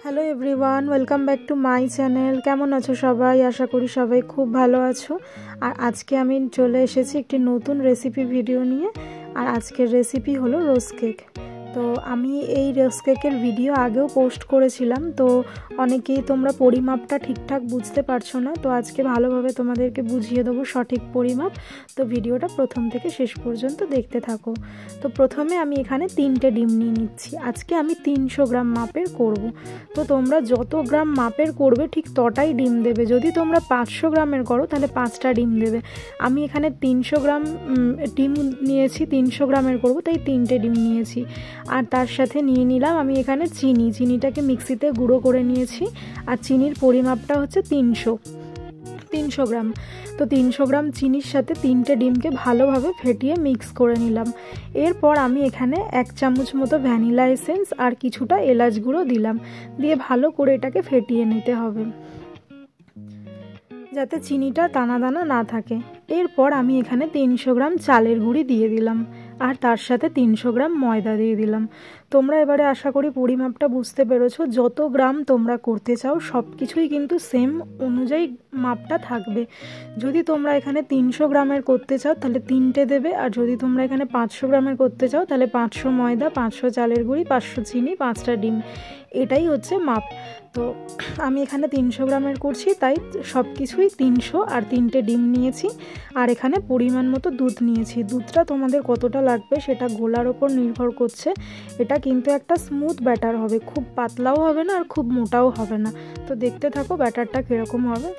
Hello everyone, welcome back to my channel. কেমন আছো সবাই? আশা করি সবাই খুব ভালো আছো। আর আজকে আমি চলে এসেছি একটি নতুন রেসিপি ভিডিও নিয়ে। আর আজকের রেসিপি হলো রোজ কেক। তো আমি এই রোজ কেকের ভিডিও আগেও পোস্ট করেছিলাম, তো অনেকেই তোমরা পরিমাপটা ঠিকঠাক বুঝতে পারছো না, তো আজকে ভালোভাবে তোমাদেরকে বুঝিয়ে দেবো সঠিক পরিমাপ। তো ভিডিওটা প্রথম থেকে শেষ পর্যন্ত দেখতে থাকো। তো প্রথমে আমি এখানে 3টে ডিম নিয়ে নিচ্ছি। আজকে আমি 300 গ্রাম মাপের করব। তো তোমরা যত গ্রাম মাপের করবে ঠিক তটাই ডিম দেবে। যদি তোমরা 500 গ্রামের করো তাহলে 5টা ডিম দেবে। আমি এখানে 300 গ্রাম ডিম নিয়েছি, 300 গ্রামের করব, তাই 3টে ডিম নিয়েছি। আর তার সাথে নিয়ে নিলাম আমি এখানে চিনিটাকে মিক্সিতে গুঁড়ো করে নিয়েছি। আর চিনির পরিমাপটা হচ্ছে 300 গ্রাম। তো 300 গ্রাম চিনির সাথে 3টে ডিমকে ভালোভাবে ফেটিয়ে মিক্স করে নিলাম। এরপর আমি এখানে 1 চামচ মতো ভ্যানিলা এসেন্স আর কিছুটা এলাচ গুঁড়ো দিলাম, দিয়ে ভালো করে এটাকে ফেটিয়ে নিতে হবে যাতে চিনিটা দানা দানা না থাকে। এরপর আমি এখানে 300 গ্রাম চালের গুঁড়ি দিয়ে দিলাম আর তার সাথে 300 গ্রাম ময়দা দিয়ে দিলাম। তোমরা এবারে আশা করি পরিমাপটা বুঝতে পেরেছো। যত গ্রাম তোমরা করতে চাও সব কিছুই কিন্তু সেম অনুযায়ী মাপটা থাকবে। যদি তোমরা এখানে 300 গ্রামের করতে চাও তাহলে 3টে দেবে, আর যদি তোমরা এখানে 500 গ্রামের করতে চাও তাহলে 500 ময়দা, 500 চালের গুঁড়ি, 500 চিনি, 5টা ডিম, এটাই হচ্ছে মাপ। তো আমি এখানে 300 গ্রামের করছি, তাই সব কিছুই 300 আর 3টে ডিম নিয়েছি। আর এখানে পরিমাণ মতো দুধ নিয়েছি। দুধটা তোমাদের কতটা লাগবে সেটা গোলার ওপর নির্ভর করছে। এটা কিন্তু একটা স্মুথ ব্যাটার হবে, খুব পাতলাও হবে না আর খুব মোটাও হবে না। তো দেখতে থাকো ব্যাটারটা কীরকম হবে।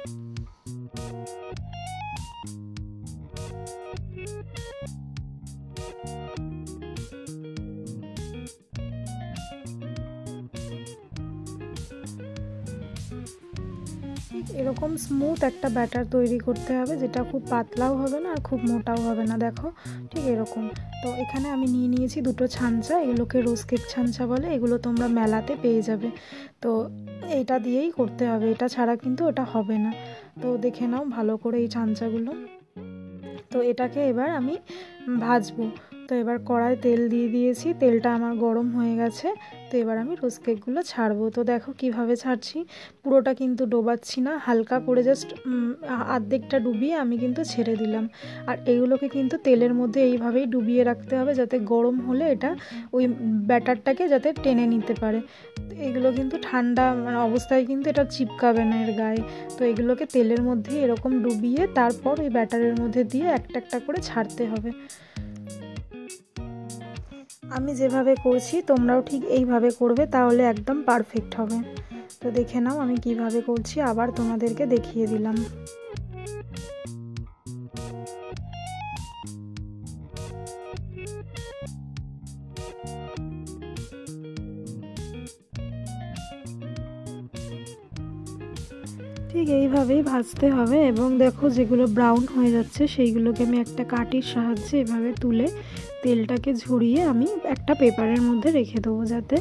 ঠিক এরকম স্মুথ একটা ব্যাটার তৈরি করতে হবে, যেটা খুব পাতলাও হবে না আর খুব মোটাও হবে না। দেখো ঠিক এরকম। তো এখানে আমি নিয়ে নিয়েছি 2টো ছাঁচা, এগুলোকে রোজ কেক ছাঁচা বলে। এগুলো তোমরা মেলাতে পেয়ে যাবে। তো এইটা দিয়েই করতে হবে, এটা ছাড়া কিন্তু ওটা হবে না। তো দেখে নাও ভালো করে এই ছাঁচাগুলো। তো এটাকে এবার আমি ভাজবো। তো এবার কড়াই তেল দিয়ে দিয়েছি, তেলটা আমার গরম হয়ে গেছে। তো এবার আমি রোজ কেকগুলো ছাড়বো। তো দেখো কিভাবে ছাড়ছি, পুরোটা কিন্তু ডোবাচ্ছি না, হালকা করে জাস্ট অর্ধেকটা ডুবিয়ে আমি কিন্তু ছেড়ে দিলাম। আর এগুলোকে কিন্তু তেলের মধ্যে এইভাবেই ডুবিয়ে রাখতে হবে, যাতে গরম হলে এটা ওই ব্যাটারটাকে যাতে টেনে নিতে পারে। এগুলো কিন্তু ঠান্ডা অবস্থায় কিন্তু এটা চিপকাবে না এর গায়ে। তো এগুলোকে তেলের মধ্যে এরকম ডুবিয়ে তারপর ওই ব্যাটারের মধ্যে দিয়ে একটা একটা করে ছাড়তে হবে। আমি যেভাবে করছি তোমরাও ঠিক এইভাবে করবে, তাহলে একদম পারফেক্ট হবে। তো দেখে নাও আমি কিভাবে করছি, আবার তোমাদেরকে দেখিয়ে দিলাম। ঠিক এইভাবেই ভাজতে হবে। এবং দেখো যেগুলো ব্রাউন হয়ে যাচ্ছে সেইগুলোকে আমি একটা কাঠির সাহায্যে এভাবে তুলে তেলটাকে ঝরিয়ে আমি একটা পেপারের মধ্যে রেখে দেবো, যাতে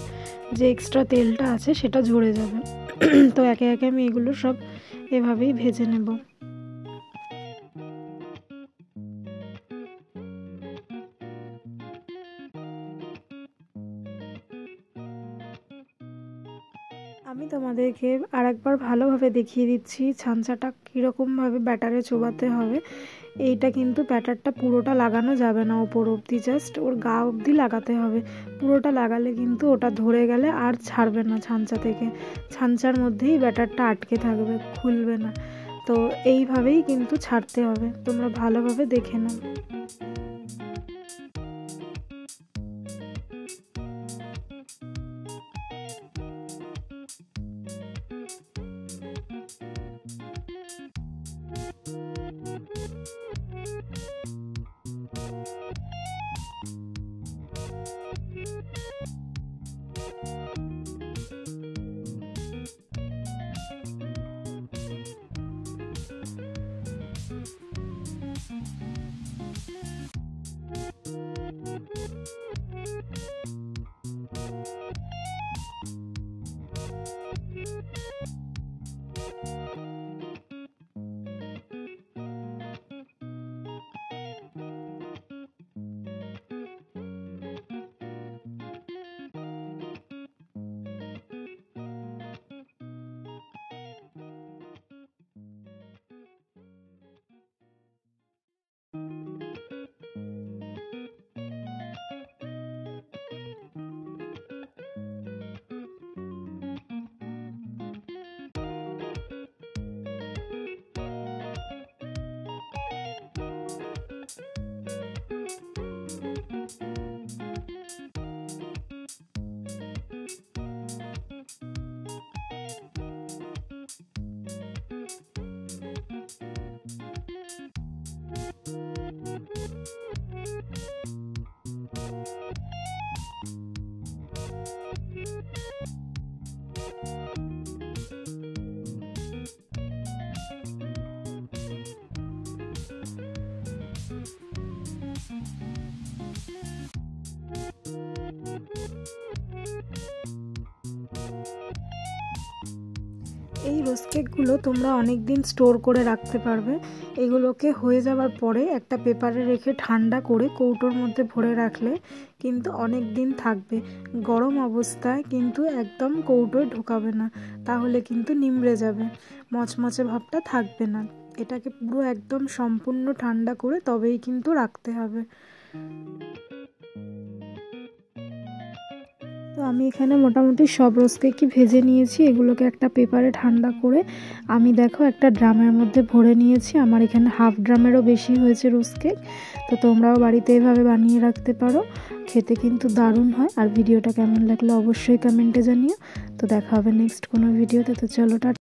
যে এক্সট্রা তেলটা আছে সেটা ঝরে যাবে। তো একে একে আমি এগুলো সব এভাবেই ভেজে নেব। আমি তোমাদেরকে আরেকবার ভালোভাবে দেখিয়ে দিচ্ছি ছাঁচাটা কীরকমভাবে ব্যাটারে চোবাতে হবে। এইটা কিন্তু ব্যাটারটা পুরোটা লাগানো যাবে না ওপর অবধি, জাস্ট ওর গা অবধি লাগাতে হবে। পুরোটা লাগালে কিন্তু ওটা ধরে গেলে আর ছাড়বে না ছাঁচা থেকে, ছাঁচার মধ্যেই ব্যাটারটা আটকে থাকবে, খুলবে না। তো এইভাবেই কিন্তু ছাড়তে হবে, তোমরা ভালোভাবে দেখে নাও। এই রোজ কেকগুলো তোমরা অনেক দিন স্টোর করে রাখতে পারবে। এগুলোকে হয়ে যাওয়ার পরে একটা পেপারে রেখে ঠান্ডা করে কৌটোর মধ্যে ভরে রাখলে কিন্তু অনেক দিন থাকবে। গরম অবস্থায় কিন্তু একদম কৌটোয় ঢোকাবে না, তাহলে কিন্তু নিমড়ে যাবে, মচমচে ভাবটা থাকবে না। এটাকে পুরো একদম সম্পূর্ণ ঠান্ডা করে তবেই কিন্তু রাখতে হবে। তো আমি এখানে মোটামুটি সব রোজ কেকই ভেজে নিয়েছি। এগুলোকে একটা পেপারে ঠান্ডা করে আমি দেখো একটা ড্রামের মধ্যে ভরে নিয়েছি। আমার এখানে হাফ ড্রামেরও বেশি হয়েছে রোজ কেক। তো তোমরাও বাড়িতে এভাবে বানিয়ে রাখতে পারো, খেতে কিন্তু দারুণ হয়। আর ভিডিওটা কেমন লাগলো অবশ্যই কমেন্টে জানিও। তো দেখা হবে নেক্সট কোনো ভিডিওতে। তো চলো টাটা।